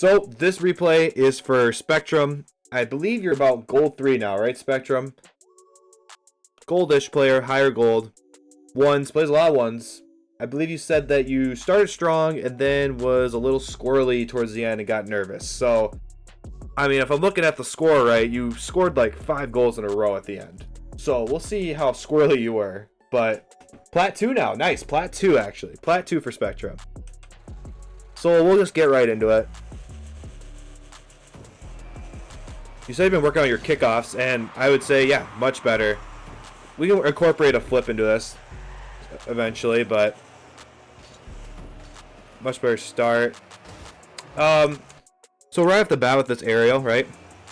So this replay is for Spectrum. I believe you're about gold 3 now, right, Spectrum? Goldish player, higher gold. Ones, plays a lot of ones. I believe you said that you started strong and then was a little squirrely towards the end and got nervous. So, I mean, if I'm looking at the score right, you scored like 5 goals in a row at the end. So we'll see how squirrely you were. But Plat 2 now. Nice. Plat 2, actually. Plat 2 for Spectrum. So we'll just get right into it. You said you've been working on your kickoffs, and I would say, yeah, much better. We can incorporate a flip into this eventually, but much better start. So right off the bat with this aerial, right?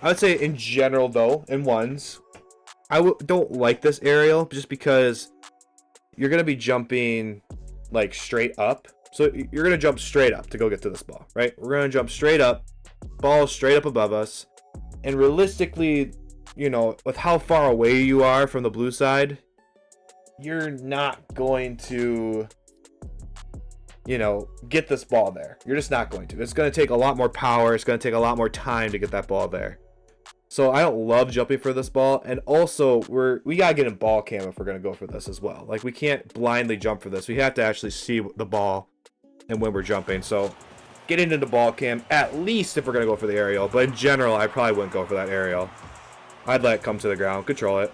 I would say in general, though, in ones, I don't like this aerial just because you're going to be jumping like straight up. So you're going to jump straight up to go get to this ball, right? We're going to jump straight up, ball straight up above us. And realistically, you know, with how far away you are from the blue side, you're not going to, you know, get this ball there. You're just not going to. It's going to take a lot more power. It's going to take a lot more time to get that ball there. So I don't love jumping for this ball. And also, we got to get in ball cam if we're going to go for this as well. Like, we can't blindly jump for this. We have to actually see the ball and when we're jumping. So getting into ball cam, at least if we're going to go for the aerial. But in general, I probably wouldn't go for that aerial. I'd let it come to the ground, control it.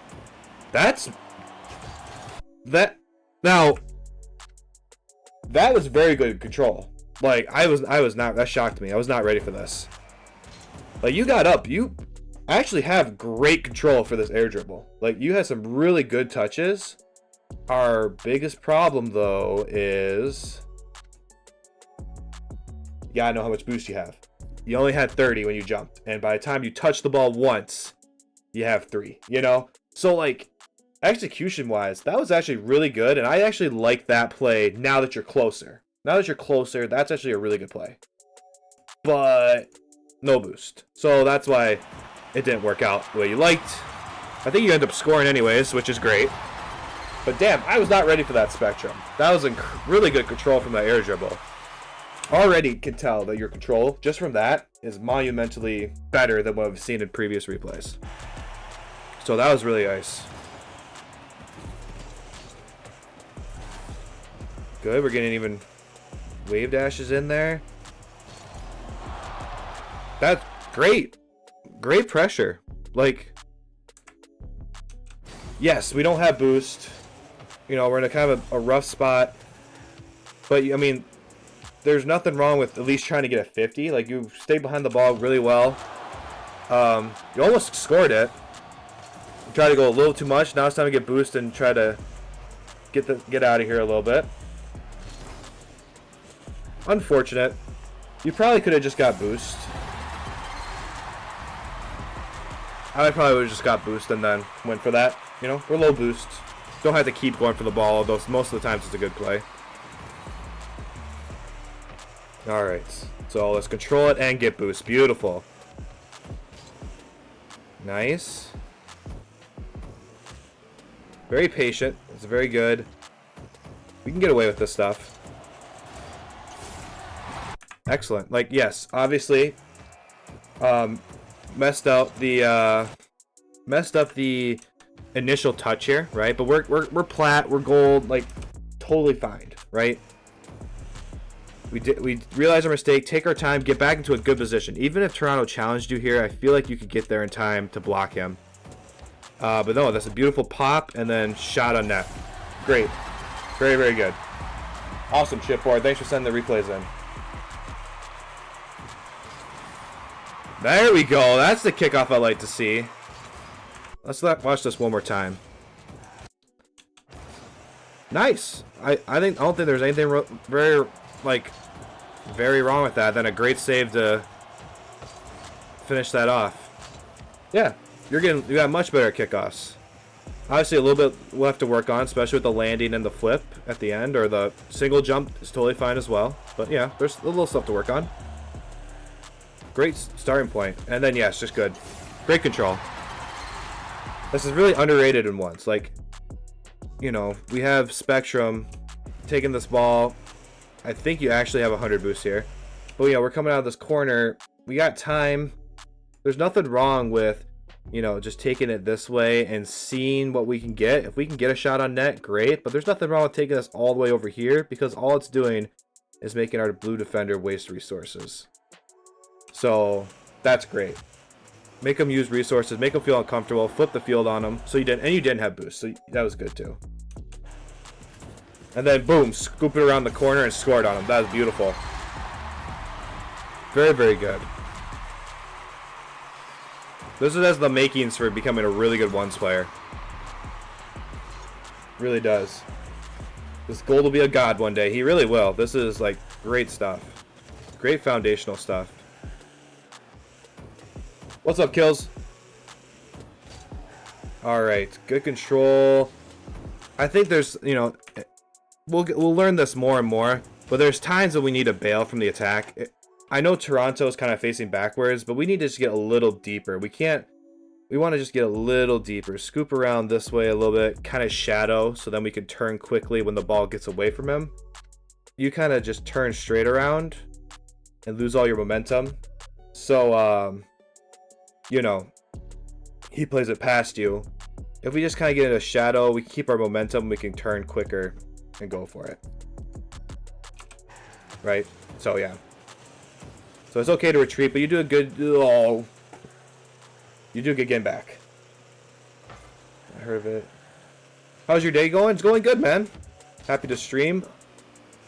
Now, that was very good control. Like, I was not, that shocked me. I was not ready for this. Like, you got up. You actually have great control for this air dribble. Like, you had some really good touches. Our biggest problem, though, is you gotta know how much boost you have. You only had 30 when you jumped, and by the time you touch the ball once, you have 3, you know? So, like, execution-wise, that was actually really good, and I actually like that play now that you're closer. Now that you're closer, that's actually a really good play. But no boost. So that's why it didn't work out the way you liked. I think you end up scoring anyways, which is great. But damn, I was not ready for that Spectrum. That was really good control from that air dribble. Already can tell that your control, just from that, is monumentally better than what I've seen in previous replays. So that was really nice. Good, we're getting even wave dashes in there. That's great. Great pressure. Like, yes, we don't have boost. You know, we're in a kind of a rough spot. But, I mean, there's nothing wrong with at least trying to get a 50. Like, you stayed behind the ball really well. You almost scored it. You tried to go a little too much. Now it's time to get boost and try to get out of here a little bit. Unfortunate. You probably could have just got boost. I probably would have just got boost and then went for that. You know, we're low boost. Don't have to keep going for the ball, although most of the times it's a good play. Alright, so let's control it and get boost. Beautiful. Nice. Very patient. It's very good. We can get away with this stuff. Excellent. Like, yes, obviously, messed up the initial touch here, right? But we're plat, we're gold, like, totally fine, right? We realize our mistake, take our time, get back into a good position. Even if Toronto challenged you here, I feel like you could get there in time to block him. But no, that's a beautiful pop and then shot on net. Great. Very, very good. Awesome, Chipboard. Thanks for sending the replays in. There we go. That's the kickoff I like to see. Let's watch this one more time. Nice. I don't think there's anything very wrong with that. Then a great save to finish that off. Yeah, you got much better kickoffs. Obviously, a little bit we'll have to work on, especially with the landing and the flip at the end, or the single jump is totally fine as well. But yeah, there's a little stuff to work on. Great starting point. And then, yes, just good. Great control. This is really underrated in ones. Like, you know, we have Spectrum taking this ball. I think you actually have 100 boost here. But yeah, we're coming out of this corner. We got time. There's nothing wrong with, you know, just taking it this way and seeing what we can get. If we can get a shot on net, great. But there's nothing wrong with taking us all the way over here, because all it's doing is making our blue defender waste resources. So that's great. Make them use resources, make them feel uncomfortable, flip the field on them. So you didn't have boost, so that was good too. And then boom, scoop it around the corner and scored on him. That was beautiful. Very, very good. This has the makings for becoming a really good ones player. Really does. This gold will be a god one day. He really will. This is like great stuff. Great foundational stuff. What's up, Kills? Alright, good control. I think there's, you know, we'll learn this more and more, but there's times that we need to bail from the attack. I know Toronto is kind of facing backwards, but we need to just get a little deeper. We want to just get a little deeper. Scoop around this way a little bit, kind of shadow, so then we can turn quickly when the ball gets away from him. You kind of just turn straight around and lose all your momentum. So, you know, he plays it past you. If we just kind of get in a shadow, we keep our momentum, we can turn quicker and go for it. Right? So, yeah. So it's okay to retreat, but you do a good... Oh. You do good getting back. I heard of it. How's your day going? It's going good, man. Happy to stream.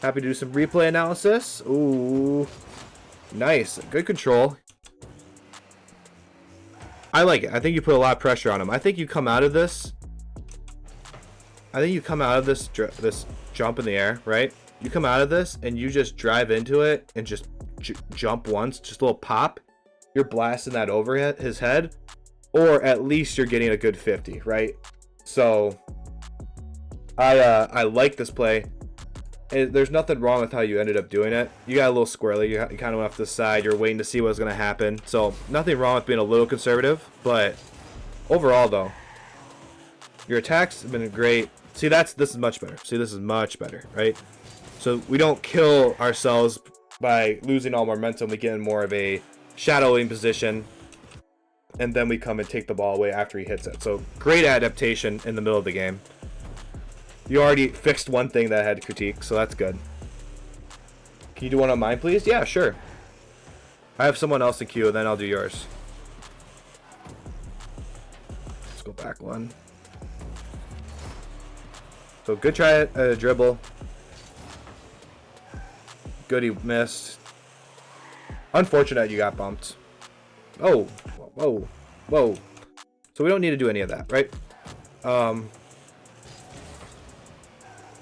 Happy to do some replay analysis. Ooh. Nice. Good control. I like it. I think you put a lot of pressure on him. I think you come out of this... this jump in the air, right? You come out of this and you just drive into it and just jump once, just a little pop. You're blasting that over his head, or at least you're getting a good 50, right? So I like this play. There's nothing wrong with how you ended up doing it. You got a little squirrely. You kind of went off to the side. You're waiting to see what's going to happen. So nothing wrong with being a little conservative, but overall though, your attacks have been great. See, this is much better. See, this is much better, right? So we don't kill ourselves by losing all momentum. We get in more of a shadowing position, and then we come and take the ball away after he hits it. So great adaptation in the middle of the game. You already fixed one thing that I had to critique, so that's good. Can you do one on mine, please? Yeah, sure. I have someone else in queue, and then I'll do yours. Let's go back one. So good try at a dribble. Good, he missed. Unfortunate you got bumped. Oh, whoa, whoa. So we don't need to do any of that, right?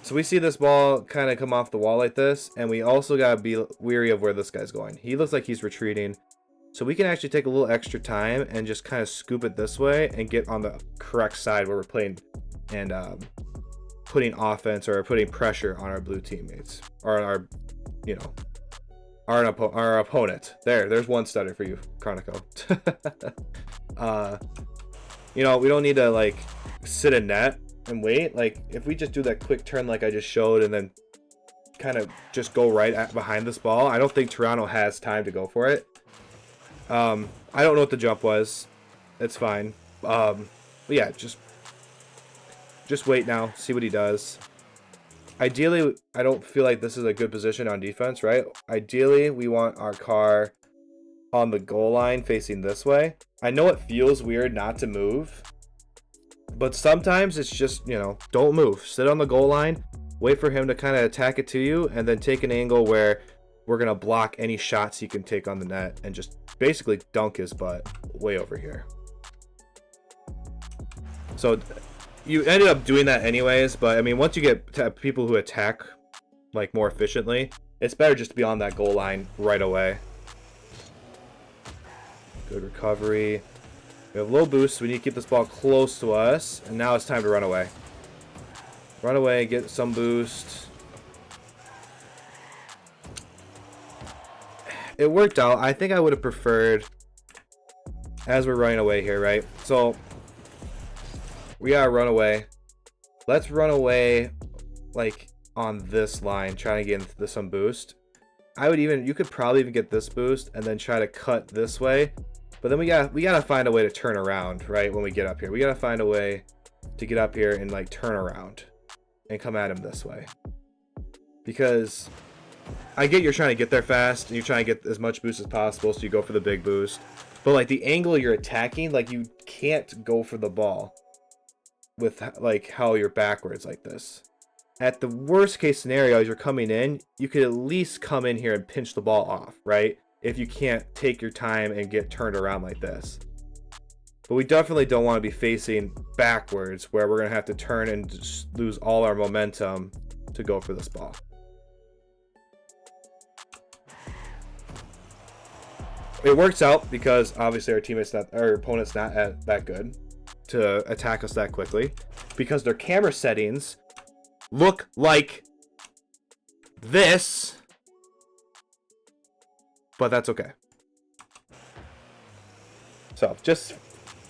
So we see this ball kind of come off the wall like this, and we also got to be weary of where this guy's going. He looks like he's retreating. So we can actually take a little extra time and just kind of scoop it this way and get on the correct side where we're playing and putting offense or putting pressure on our blue teammates. Or on our, you know, our opponent. There's one stutter for you, Chronico. You know, we don't need to like sit in net and wait. Like if we just do that quick turn like I just showed and then kind of just go right behind this ball, I don't think Toronto has time to go for it. I don't know what the jump was. It's fine. But yeah, just wait now, see what he does. Ideally, I don't feel like this is a good position on defense, right? Ideally, we want our car on the goal line facing this way. I know it feels weird not to move, but sometimes it's just, you know, don't move. Sit on the goal line, wait for him to kind of attack it to you, and then take an angle where we're going to block any shots he can take on the net and just basically dunk his butt way over here. So you ended up doing that anyways, but I mean, once you get to people who attack like more efficiently, it's better just to be on that goal line right away. Good recovery. We have low boost, so we need to keep this ball close to us, and now it's time to run away. Run away, get some boost. It worked out. I think I would have preferred, as we're running away here, right? So we gotta run away. Let's run away like on this line, trying to get into some boost. you could probably even get this boost and then try to cut this way. But then we gotta find a way to turn around, right? When we get up here, we gotta find a way to get up here and like turn around and come at him this way. Because I get you're trying to get there fast and you're trying to get as much boost as possible, so you go for the big boost. But like the angle you're attacking, like you can't go for the ball with like how you're backwards like this. At the worst case scenario, as you're coming in, you could at least come in here and pinch the ball off, right? If you can't take your time and get turned around like this. But we definitely don't want to be facing backwards where we're going to have to turn and just lose all our momentum to go for this ball. It works out because obviously our opponent's not that good to attack us that quickly, because their camera settings look like this, but that's okay. So just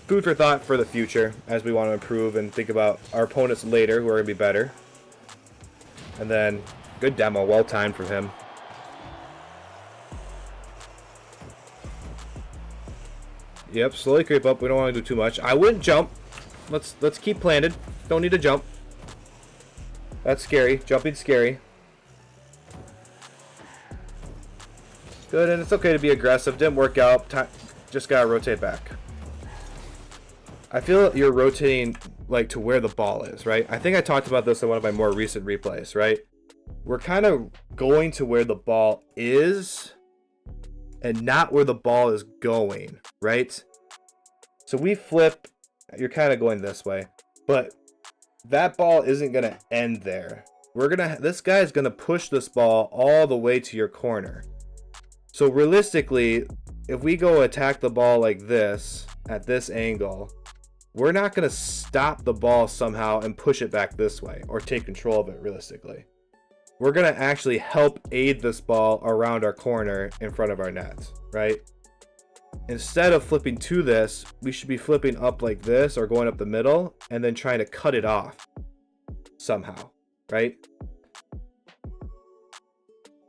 food for thought for the future as we want to improve and think about our opponents later who are going to be better. And then good demo, well timed for him. Yep, slowly creep up. We don't want to do too much. I wouldn't jump. Let's keep planted. Don't need to jump. That's scary. Jumping's scary. Good, and it's okay to be aggressive. Didn't work out. Just gotta rotate back. I feel you're rotating like to where the ball is, right? I think I talked about this in one of my more recent replays, right? We're kind of going to where the ball is and not where the ball is going, right? So we flip, you're kind of going this way, but that ball isn't going to end there. This guy is going to push this ball all the way to your corner. So realistically, if we go attack the ball like this, at this angle, we're not going to stop the ball somehow and push it back this way, or take control of it realistically. We're going to actually help aid this ball around our corner in front of our net, right? Instead of flipping to this, we should be flipping up like this or going up the middle and then trying to cut it off somehow, right?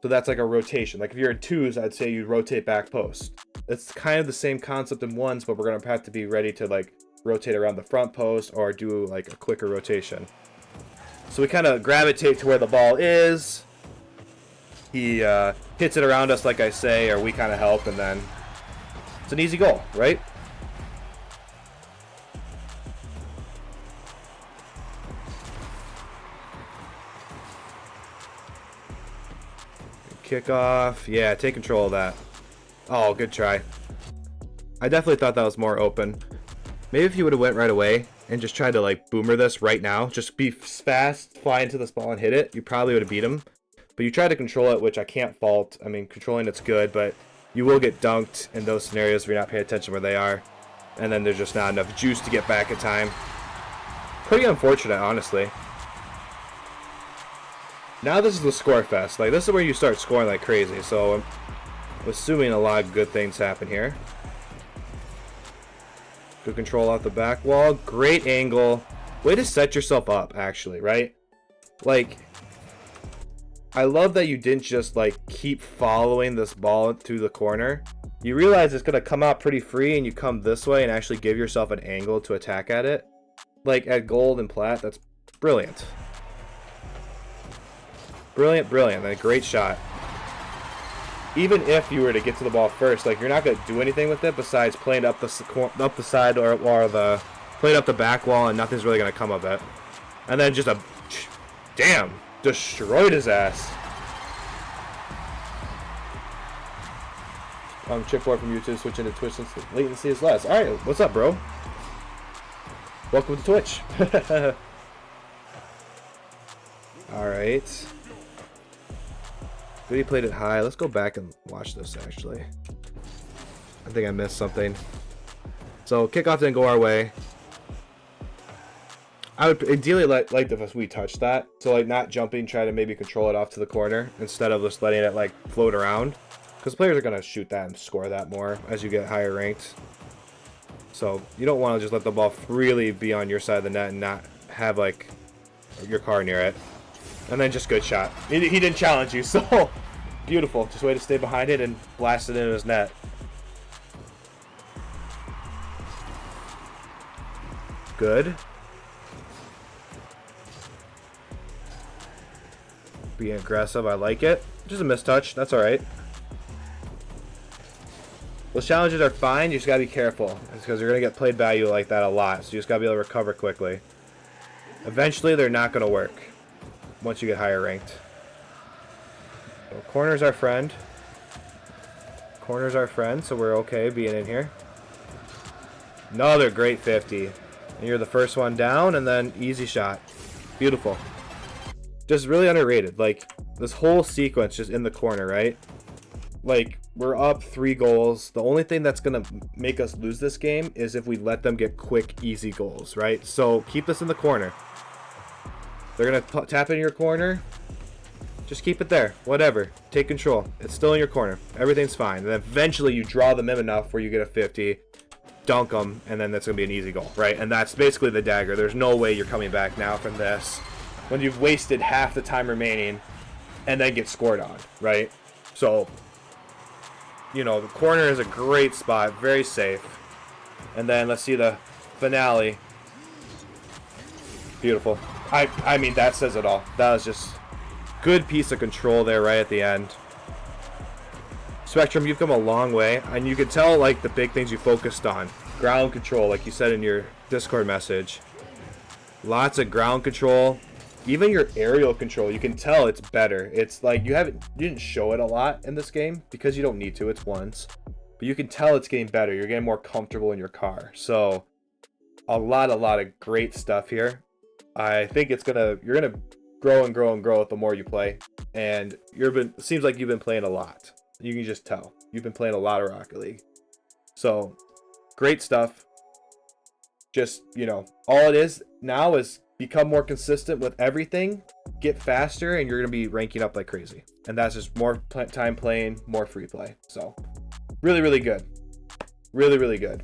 So that's like a rotation. Like if you're in twos, I'd say you rotate back post. It's kind of the same concept in ones, but we're going to have to be ready to like rotate around the front post or do like a quicker rotation. So we kind of gravitate to where the ball is. He hits it around us, like I say, or we kind of help, and then it's an easy goal, right? Kickoff. Yeah, take control of that. Oh, good try. I definitely thought that was more open. Maybe if you would have went right away and just tried to like boomer this right now, just be fast, fly into this ball and hit it, you probably would have beat him. But you try to control it, which I can't fault. I mean, controlling it's good, but you will get dunked in those scenarios if you're not paying attention where they are. And then there's just not enough juice to get back in time. Pretty unfortunate, honestly. Now this is the score fest. Like, this is where you start scoring like crazy. So I'm assuming a lot of good things happen here. Good control off the back wall. Great angle. Way to set yourself up, actually, right? Like, I love that you didn't just, like, keep following this ball through the corner. You realize it's going to come out pretty free, and you come this way and actually give yourself an angle to attack at it. Like, at gold and plat, that's brilliant. Brilliant, brilliant. A great shot. Even if you were to get to the ball first, like, you're not going to do anything with it besides playing up the side or playing up the back wall, and nothing's really going to come of it. And then just damn, destroyed his ass. Chipboard from YouTube, switching to Twitch since the latency is less. Alright, what's up, bro? Welcome to Twitch. Alright. He played it high. Let's go back and watch this, actually. I think I missed something. So, kickoff didn't go our way. I would ideally like if we touch that. So, like, not jumping, try to maybe control it off to the corner instead of just letting it, like, float around. Because players are going to shoot that and score that more as you get higher ranked. So, you don't want to just let the ball freely be on your side of the net and not have, like, your car near it. And then just good shot. He didn't challenge you, so Beautiful. Just way to stay behind it and blast it into his net. Good. Being aggressive, I like it. Just a mistouch, that's alright. Those challenges are fine, you just gotta be careful. It's because you're gonna get played value like that a lot, so you just gotta be able to recover quickly. Eventually, they're not gonna work once you get higher ranked. So, corner's our friend. Corner's our friend, so we're okay being in here. Another great 50. And you're the first one down, and then easy shot. Beautiful. Just really underrated. Like, this whole sequence just in the corner, right? Like, we're up 3 goals. The only thing that's going to make us lose this game is if we let them get quick, easy goals, right? So, keep this in the corner. They're going to tap in your corner. Just keep it there. Whatever. Take control. It's still in your corner. Everything's fine. And then eventually you draw them in enough where you get a 50, dunk them, and then that's going to be an easy goal, right? And that's basically the dagger. There's no way you're coming back now from this when you've wasted half the time remaining and then get scored on, right? So, you know, the corner is a great spot. Very safe. And then let's see the finale. Beautiful. I mean, that says it all. That was just good piece of control there right at the end. Spectrum, you've come a long way, and you can tell like the big things you focused on. Ground control, like you said in your Discord message. Lots of ground control. Even your aerial control, you can tell it's better. It's like you didn't show it a lot in this game because you don't need to, it's once. But you can tell it's getting better. You're getting more comfortable in your car. So a lot of great stuff here. I think you're gonna grow and grow and grow the more you play. And it seems like you've been playing a lot. You can just tell. You've been playing a lot of Rocket League. So, great stuff. Just, you know, all it is now is become more consistent with everything, get faster, and you're going to be ranking up like crazy. And that's just more time playing, more free play. So, really, really good. Really, really good.